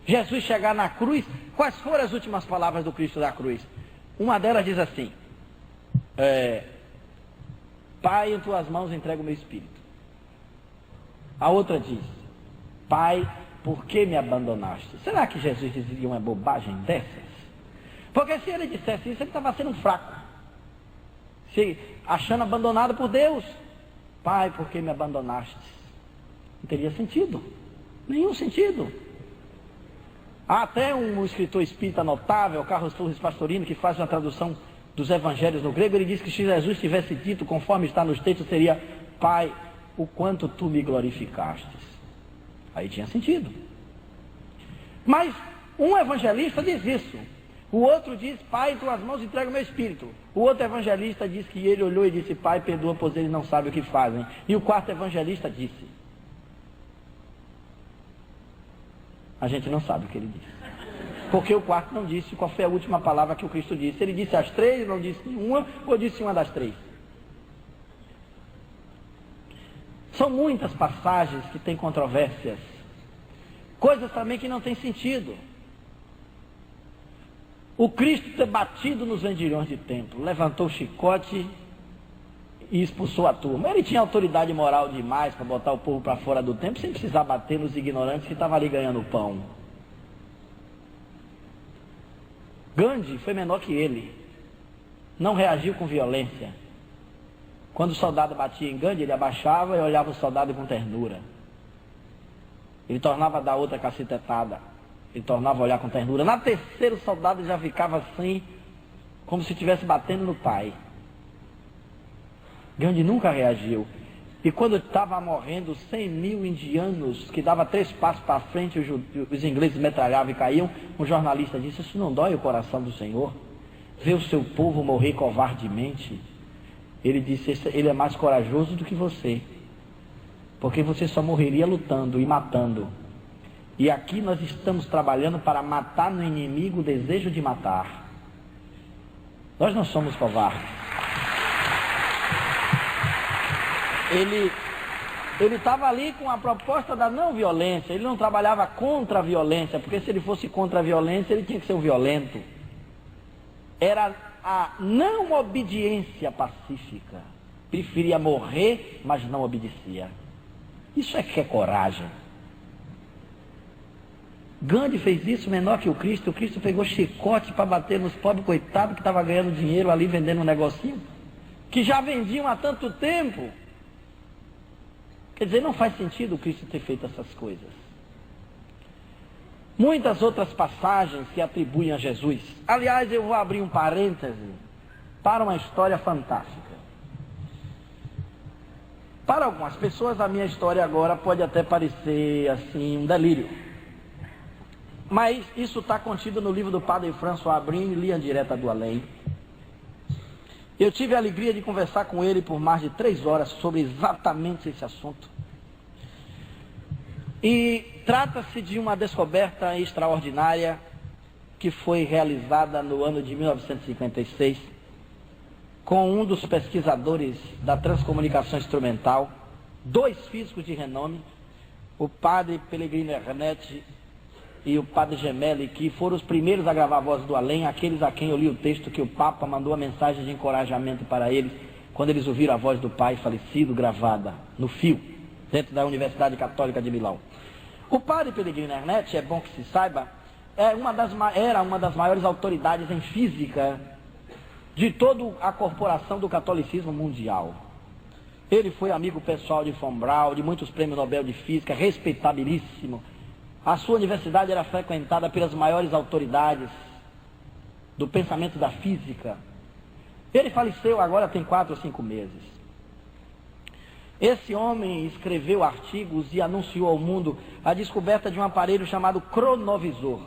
Jesus chegar na cruz, quais foram as últimas palavras do Cristo da cruz? Uma delas diz assim, Pai, em tuas mãos entrego o meu espírito. A outra diz, Pai, por que me abandonaste? Será que Jesus dizia uma bobagem dessas? Porque se ele dissesse isso, ele estava sendo fraco. Se achando abandonado por Deus. Pai, por que me abandonaste? Não teria sentido. Nenhum sentido. Há até um escritor espírita notável, Carlos Torres Pastorino, que faz uma tradução dos evangelhos no grego. Ele diz que se Jesus tivesse dito, conforme está nos textos, seria, Pai, o quanto tu me glorificastes. Aí tinha sentido. Mas um evangelista diz isso. O outro diz, Pai, em tuas mãos entrego o meu espírito. O outro evangelista diz que ele olhou e disse, Pai, perdoa, pois eles não sabem o que fazem. E o quarto evangelista disse. A gente não sabe o que ele disse. Porque o quarto não disse qual foi a última palavra que o Cristo disse. Ele disse as três, não disse nenhuma, ou disse uma das três. São muitas passagens que têm controvérsias. Coisas também que não têm sentido. O Cristo ter batido nos vendilhões de templo, levantou o chicote e expulsou a turma. Ele tinha autoridade moral demais para botar o povo para fora do templo, sem precisar bater nos ignorantes que estavam ali ganhando pão. Gandhi foi menor que ele. Não reagiu com violência. Quando o soldado batia em Gandhi, ele abaixava e olhava o soldado com ternura. Ele tornava a dar outra cacetetada. Ele tornava a olhar com ternura. Na terceira, o soldado já ficava assim, como se estivesse batendo no pai. Gandhi nunca reagiu. E quando estava morrendo 100 mil indianos, que dava 3 passos para frente, os ingleses metralhavam e caíam, um jornalista disse, isso não dói o coração do Senhor? Ver o seu povo morrer covardemente? Ele disse, ele é mais corajoso do que você, porque você só morreria lutando e matando. E aqui nós estamos trabalhando para matar no inimigo o desejo de matar. Nós não somos covardes. Ele estava ali com a proposta da não violência. Ele não trabalhava contra a violência, porque se ele fosse contra a violência, ele tinha que ser um violento. Era a não obediência pacífica. Preferia morrer, mas não obedecia. Isso é que é coragem. Gandhi fez isso menor que o Cristo. O Cristo pegou chicote para bater nos pobres coitados que estavam ganhando dinheiro ali vendendo um negocinho, que já vendiam há tanto tempo. Quer dizer, não faz sentido o Cristo ter feito essas coisas. Muitas outras passagens que atribuem a Jesus. Aliás, eu vou abrir um parêntese para uma história fantástica. Para algumas pessoas, a minha história agora pode até parecer assim um delírio. Mas isso está contido no livro do Padre François Abrine, Linha Direta do Além. Eu tive a alegria de conversar com ele por mais de 3 horas sobre exatamente esse assunto. E trata-se de uma descoberta extraordinária que foi realizada no ano de 1956 com um dos pesquisadores da transcomunicação instrumental, 2 físicos de renome, o padre Pellegrino Ernetti e o padre Gemelli, que foram os primeiros a gravar a Voz do Além, aqueles a quem eu li o texto que o Papa mandou a mensagem de encorajamento para eles, quando eles ouviram a voz do pai falecido gravada no fio, dentro da Universidade Católica de Milão. O padre Pellegrino Ernetti, é bom que se saiba, era uma das maiores autoridades em física de toda a corporação do catolicismo mundial. Ele foi amigo pessoal de von Braun, de muitos prêmios Nobel de Física, respeitabilíssimo. A sua universidade era frequentada pelas maiores autoridades do pensamento da física. Ele faleceu agora tem 4 ou 5 meses. Esse homem escreveu artigos e anunciou ao mundo a descoberta de um aparelho chamado cronovisor,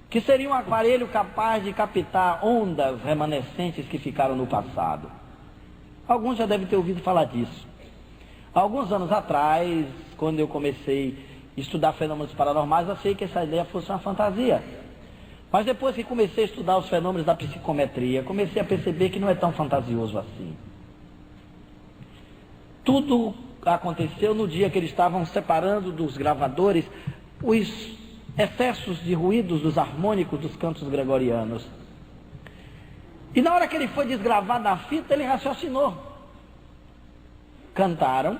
que seria um aparelho capaz de captar ondas remanescentes que ficaram no passado. Alguns já devem ter ouvido falar disso. Alguns anos atrás, quando eu comecei a estudar fenômenos paranormais, achei que essa ideia fosse uma fantasia. Mas depois que comecei a estudar os fenômenos da psicometria, comecei a perceber que não é tão fantasioso assim. Tudo aconteceu no dia que eles estavam separando dos gravadores os excessos de ruídos dos harmônicos dos cantos gregorianos. E na hora que ele foi desgravar na fita, ele raciocinou. Cantaram,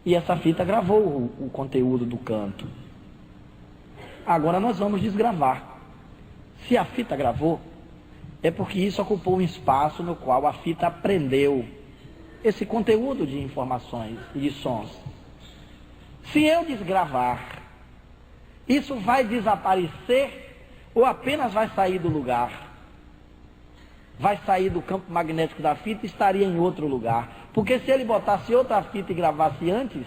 e essa fita gravou o conteúdo do canto. Agora nós vamos desgravar. Se a fita gravou, é porque isso ocupou um espaço no qual a fita aprendeu esse conteúdo de informações e de sons. Se eu desgravar, isso vai desaparecer ou apenas vai sair do lugar? Vai sair do campo magnético da fita e estaria em outro lugar. Porque se ele botasse outra fita e gravasse antes,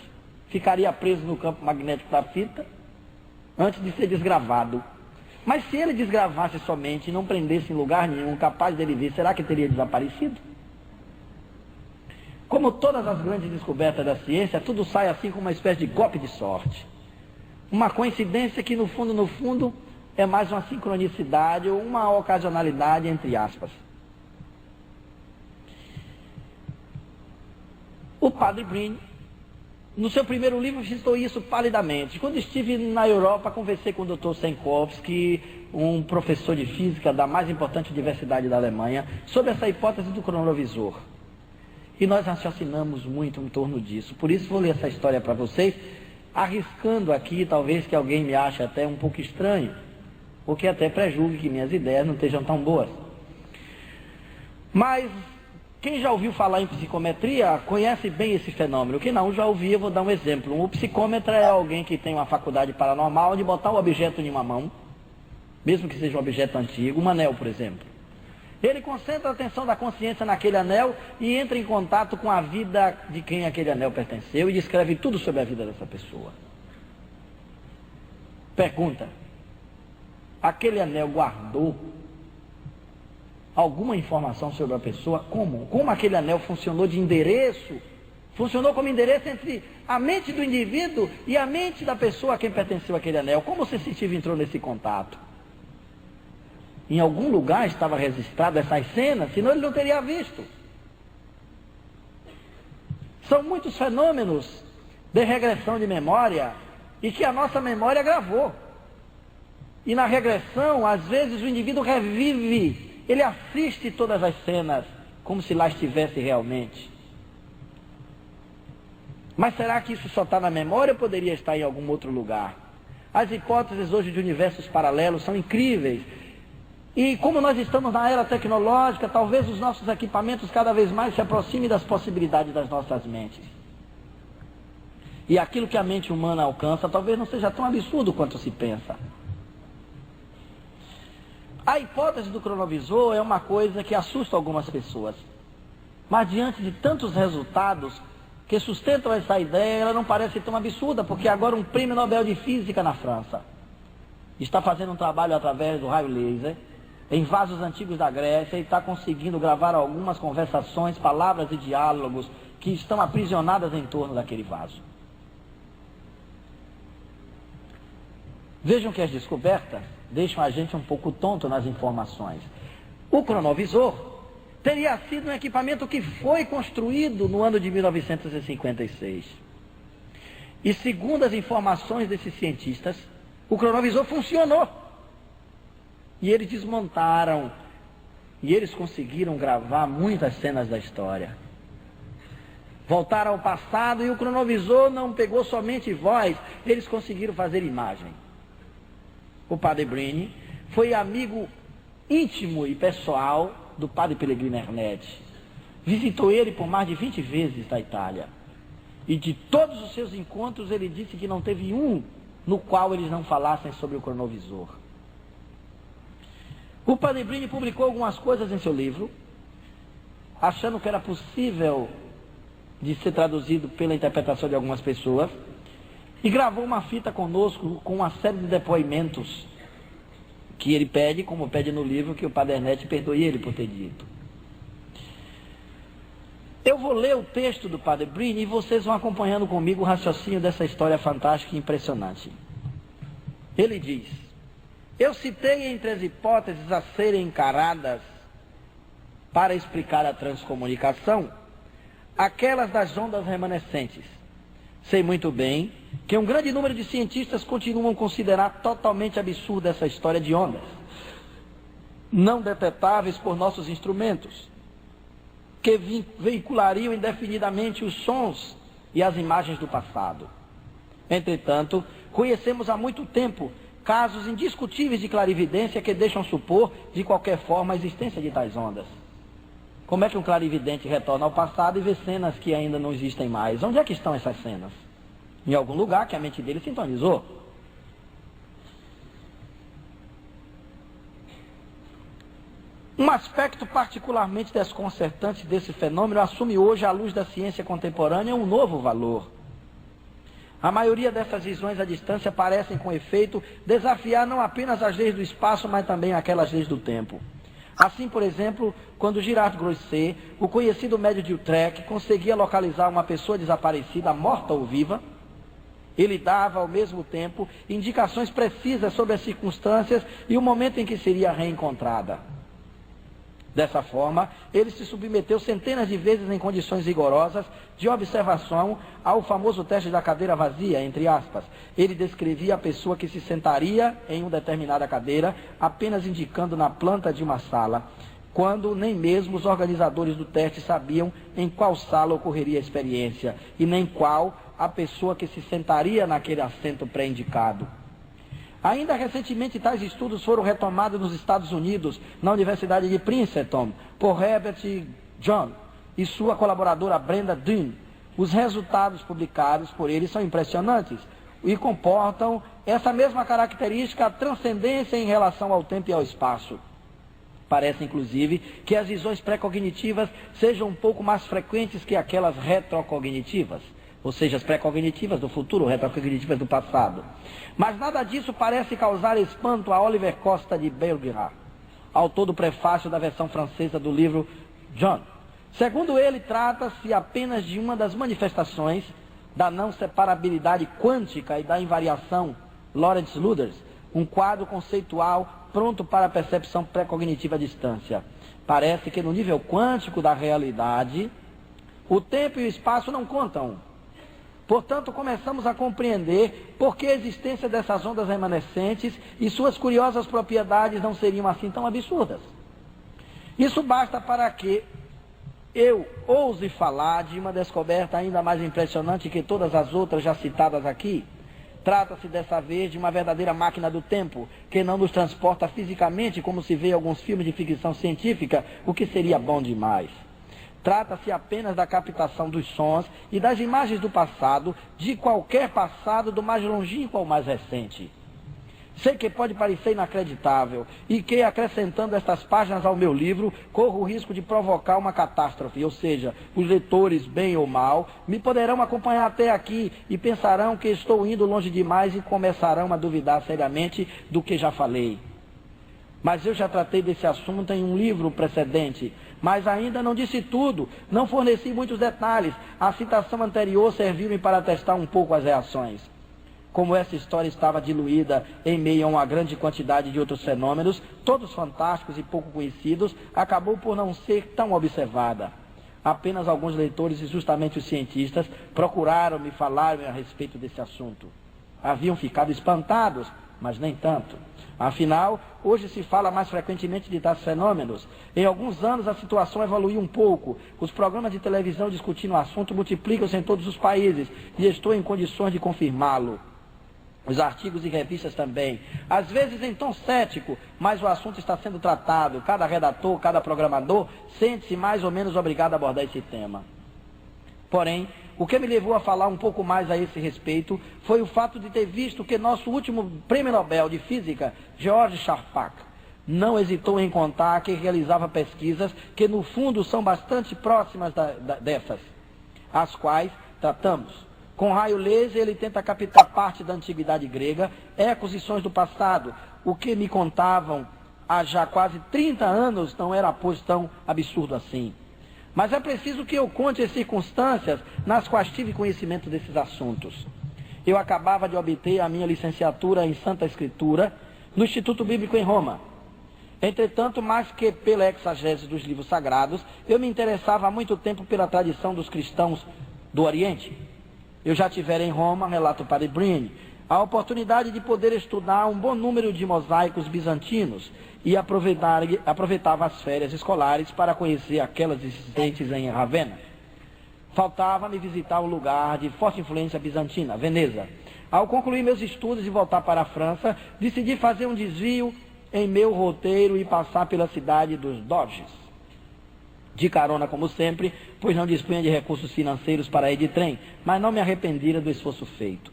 ficaria preso no campo magnético da fita antes de ser desgravado. Mas se ele desgravasse somente e não prendesse em lugar nenhum, capaz dele ver, será que teria desaparecido? Como todas as grandes descobertas da ciência, tudo sai assim como uma espécie de golpe de sorte. Uma coincidência que no fundo, é mais uma sincronicidade ou uma ocasionalidade, entre aspas. O Padre Brin, no seu primeiro livro, citou isso palidamente. Quando estive na Europa, conversei com o Dr. Senkowski, um professor de física da mais importante universidade da Alemanha, sobre essa hipótese do cronovisor. E nós raciocinamos muito em torno disso. Por isso vou ler essa história para vocês, arriscando aqui, talvez que alguém me ache até um pouco estranho, ou que até prejulgue que minhas ideias não estejam tão boas. Mas quem já ouviu falar em psicometria conhece bem esse fenômeno. Quem não já ouviu, eu vou dar um exemplo. O psicômetra é alguém que tem uma faculdade paranormal de botar um objeto em uma mão, mesmo que seja um objeto antigo, um anel, por exemplo. Ele concentra a atenção da consciência naquele anel e entra em contato com a vida de quem aquele anel pertenceu e descreve tudo sobre a vida dessa pessoa. Pergunta: aquele anel guardou alguma informação sobre a pessoa? Como? Como aquele anel funcionou de endereço? Funcionou como endereço entre a mente do indivíduo e a mente da pessoa a quem pertenceu aquele anel. Como o sensitivo entrou nesse contato? Em algum lugar estava registrado essas cenas, senão ele não teria visto. São muitos fenômenos de regressão de memória e que a nossa memória gravou. E na regressão, às vezes o indivíduo revive, ele assiste todas as cenas como se lá estivesse realmente. Mas será que isso só está na memória ou poderia estar em algum outro lugar? As hipóteses hoje de universos paralelos são incríveis. E como nós estamos na era tecnológica, talvez os nossos equipamentos cada vez mais se aproximem das possibilidades das nossas mentes. E aquilo que a mente humana alcança talvez não seja tão absurdo quanto se pensa. A hipótese do cronovisor é uma coisa que assusta algumas pessoas. Mas diante de tantos resultados que sustentam essa ideia, ela não parece tão absurda, porque agora um prêmio Nobel de Física na França está fazendo um trabalho através do raio laser em vasos antigos da Grécia e está conseguindo gravar algumas conversações, palavras e diálogos que estão aprisionadas em torno daquele vaso. Vejam que as descobertas deixam a gente um pouco tonto nas informações. O cronovisor teria sido um equipamento que foi construído no ano de 1956. E segundo as informações desses cientistas, o cronovisor funcionou. E eles desmontaram, e eles conseguiram gravar muitas cenas da história. Voltaram ao passado e o cronovisor não pegou somente voz, eles conseguiram fazer imagem. O Padre Brin foi amigo íntimo e pessoal do padre Pellegrino Ernetti. Visitou ele por mais de 20 vezes na Itália. E de todos os seus encontros, ele disse que não teve um no qual eles não falassem sobre o cronovisor. O padre Brini publicou algumas coisas em seu livro, achando que era possível de ser traduzido pela interpretação de algumas pessoas, e gravou uma fita conosco com uma série de depoimentos que ele pede, como pede no livro, que o padre Ernetti perdoe ele por ter dito. Eu vou ler o texto do padre Brini e vocês vão acompanhando comigo o raciocínio dessa história fantástica e impressionante. Ele diz: eu citei entre as hipóteses a serem encaradas para explicar a transcomunicação, aquelas das ondas remanescentes. Sei muito bem que um grande número de cientistas continuam a considerar totalmente absurda essa história de ondas, não detetáveis por nossos instrumentos, que veiculariam indefinidamente os sons e as imagens do passado. Entretanto, conhecemos há muito tempo casos indiscutíveis de clarividência que deixam supor, de qualquer forma, a existência de tais ondas. Como é que um clarividente retorna ao passado e vê cenas que ainda não existem mais? Onde é que estão essas cenas? Em algum lugar que a mente dele sintonizou. Um aspecto particularmente desconcertante desse fenômeno assume hoje, à luz da ciência contemporânea, um novo valor. A maioria dessas visões à distância parecem, com efeito, desafiar não apenas as leis do espaço, mas também aquelas leis do tempo. Assim, por exemplo, quando Girard Grosset, o conhecido médium de Utrecht, conseguia localizar uma pessoa desaparecida, morta ou viva, ele dava, ao mesmo tempo, indicações precisas sobre as circunstâncias e o momento em que seria reencontrada. Dessa forma, ele se submeteu centenas de vezes em condições rigorosas de observação ao famoso teste da cadeira vazia, entre aspas. Ele descrevia a pessoa que se sentaria em uma determinada cadeira, apenas indicando na planta de uma sala, quando nem mesmo os organizadores do teste sabiam em qual sala ocorreria a experiência, e nem qual a pessoa que se sentaria naquele assento pré-indicado. Ainda recentemente, tais estudos foram retomados nos Estados Unidos, na Universidade de Princeton, por Herbert John e sua colaboradora Brenda Dunn. Os resultados publicados por eles são impressionantes e comportam essa mesma característica, a transcendência em relação ao tempo e ao espaço. Parece, inclusive, que as visões pré-cognitivas sejam um pouco mais frequentes que aquelas retrocognitivas. Ou seja, as pré-cognitivas do futuro, retrocognitivas do passado. Mas nada disso parece causar espanto a Oliver Costa de Belgrad, autor do prefácio da versão francesa do livro John. Segundo ele, trata-se apenas de uma das manifestações da não separabilidade quântica e da invariação Lorentz-Luders, um quadro conceitual pronto para a percepção pré-cognitiva à distância. Parece que no nível quântico da realidade, o tempo e o espaço não contam. Portanto, começamos a compreender por que a existência dessas ondas remanescentes e suas curiosas propriedades não seriam assim tão absurdas. Isso basta para que eu ouse falar de uma descoberta ainda mais impressionante que todas as outras já citadas aqui. Trata-se dessa vez de uma verdadeira máquina do tempo, que não nos transporta fisicamente como se vê em alguns filmes de ficção científica, o que seria bom demais. Trata-se apenas da captação dos sons e das imagens do passado, de qualquer passado, do mais longínquo ao mais recente. Sei que pode parecer inacreditável e que, acrescentando estas páginas ao meu livro, corro o risco de provocar uma catástrofe, ou seja, os leitores, bem ou mal, me poderão acompanhar até aqui e pensarão que estou indo longe demais e começarão a duvidar seriamente do que já falei. Mas eu já tratei desse assunto em um livro precedente, mas ainda não disse tudo, não forneci muitos detalhes. A citação anterior serviu-me para testar um pouco as reações. Como essa história estava diluída em meio a uma grande quantidade de outros fenômenos, todos fantásticos e pouco conhecidos, acabou por não ser tão observada. Apenas alguns leitores e justamente os cientistas procuraram me falar a respeito desse assunto. Haviam ficado espantados, mas nem tanto. Afinal, hoje se fala mais frequentemente de tais fenômenos. Em alguns anos a situação evoluiu um pouco. Os programas de televisão discutindo o assunto multiplicam-se em todos os países e estou em condições de confirmá-lo. Os artigos e revistas também. Às vezes em tom cético, mas o assunto está sendo tratado. Cada redator, cada programador sente-se mais ou menos obrigado a abordar esse tema. Porém, o que me levou a falar um pouco mais a esse respeito foi o fato de ter visto que nosso último prêmio Nobel de Física, George Charpak, não hesitou em contar que realizava pesquisas que no fundo são bastante próximas dessas, as quais tratamos. Com raio laser ele tenta captar parte da antiguidade grega, ecos e sons do passado. O que me contavam há já quase 30 anos não era, pois, tão absurdo assim. Mas é preciso que eu conte as circunstâncias nas quais tive conhecimento desses assuntos. Eu acabava de obter a minha licenciatura em Santa Escritura no Instituto Bíblico em Roma. Entretanto, mais que pela exegese dos livros sagrados, eu me interessava há muito tempo pela tradição dos cristãos do Oriente. Eu já tivera em Roma, relata o padre Brini, a oportunidade de poder estudar um bom número de mosaicos bizantinos e aproveitava as férias escolares para conhecer aquelas existentes em Ravenna. Faltava-me visitar um lugar de forte influência bizantina, Veneza. Ao concluir meus estudos e voltar para a França, decidi fazer um desvio em meu roteiro e passar pela cidade dos Doges. De carona, como sempre, pois não dispunha de recursos financeiros para ir de trem, mas não me arrependera do esforço feito.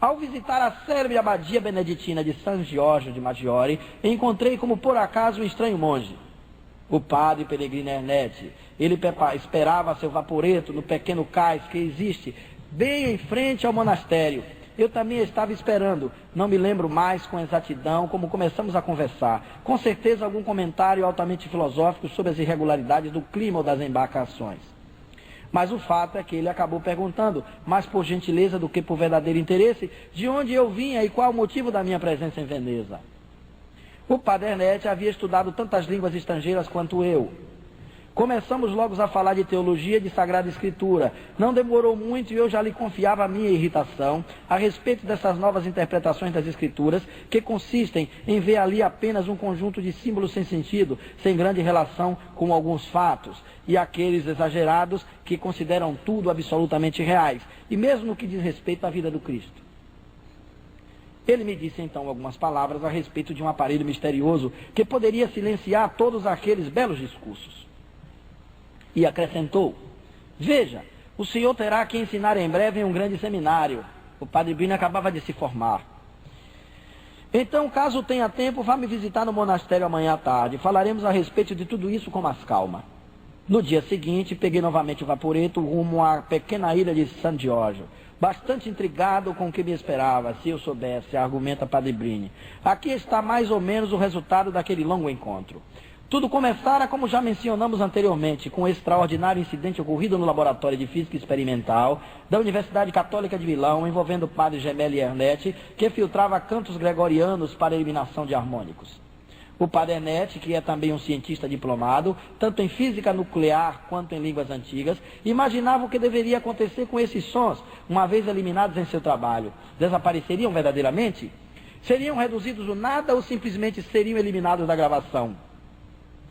Ao visitar a célebre abadia beneditina de San Giorgio de Maggiore, encontrei como por acaso um estranho monge, o padre Pellegrino Ernetti. Ele esperava seu vaporeto no pequeno cais que existe bem em frente ao monastério. Eu também estava esperando, não me lembro mais com exatidão como começamos a conversar. Com certeza algum comentário altamente filosófico sobre as irregularidades do clima ou das embarcações. Mas o fato é que ele acabou perguntando, mais por gentileza do que por verdadeiro interesse, de onde eu vinha e qual o motivo da minha presença em Veneza. O padre Ernetti havia estudado tantas línguas estrangeiras quanto eu. Começamos logo a falar de teologia e de Sagrada Escritura. Não demorou muito e eu já lhe confiava a minha irritação a respeito dessas novas interpretações das Escrituras, que consistem em ver ali apenas um conjunto de símbolos sem sentido, sem grande relação com alguns fatos, e aqueles exagerados que consideram tudo absolutamente reais, e mesmo no que diz respeito à vida do Cristo. Ele me disse então algumas palavras a respeito de um aparelho misterioso que poderia silenciar todos aqueles belos discursos. E acrescentou: veja, o senhor terá que ensinar em breve em um grande seminário. O padre Brini acabava de se formar. Então, caso tenha tempo, vá me visitar no monastério amanhã à tarde. Falaremos a respeito de tudo isso com mais calma. No dia seguinte, peguei novamente o vaporeto rumo à pequena ilha de San Giorgio. Bastante intrigado com o que me esperava, se eu soubesse, argumenta padre Brini. Aqui está mais ou menos o resultado daquele longo encontro. Tudo começara, como já mencionamos anteriormente, com o extraordinário incidente ocorrido no Laboratório de Física Experimental da Universidade Católica de Milão, envolvendo o padre Gemelli Ernetti, que filtrava cantos gregorianos para a eliminação de harmônicos. O padre Ernetti, que é também um cientista diplomado, tanto em física nuclear quanto em línguas antigas, imaginava o que deveria acontecer com esses sons, uma vez eliminados em seu trabalho. Desapareceriam verdadeiramente? Seriam reduzidos do nada ou simplesmente seriam eliminados da gravação?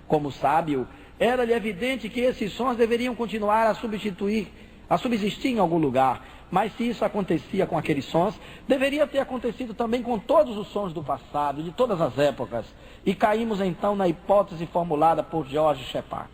Como sábio, era-lhe evidente que esses sons deveriam continuar a subsistir em algum lugar. Mas se isso acontecia com aqueles sons, deveria ter acontecido também com todos os sons do passado, de todas as épocas. E caímos então na hipótese formulada por George Shepard.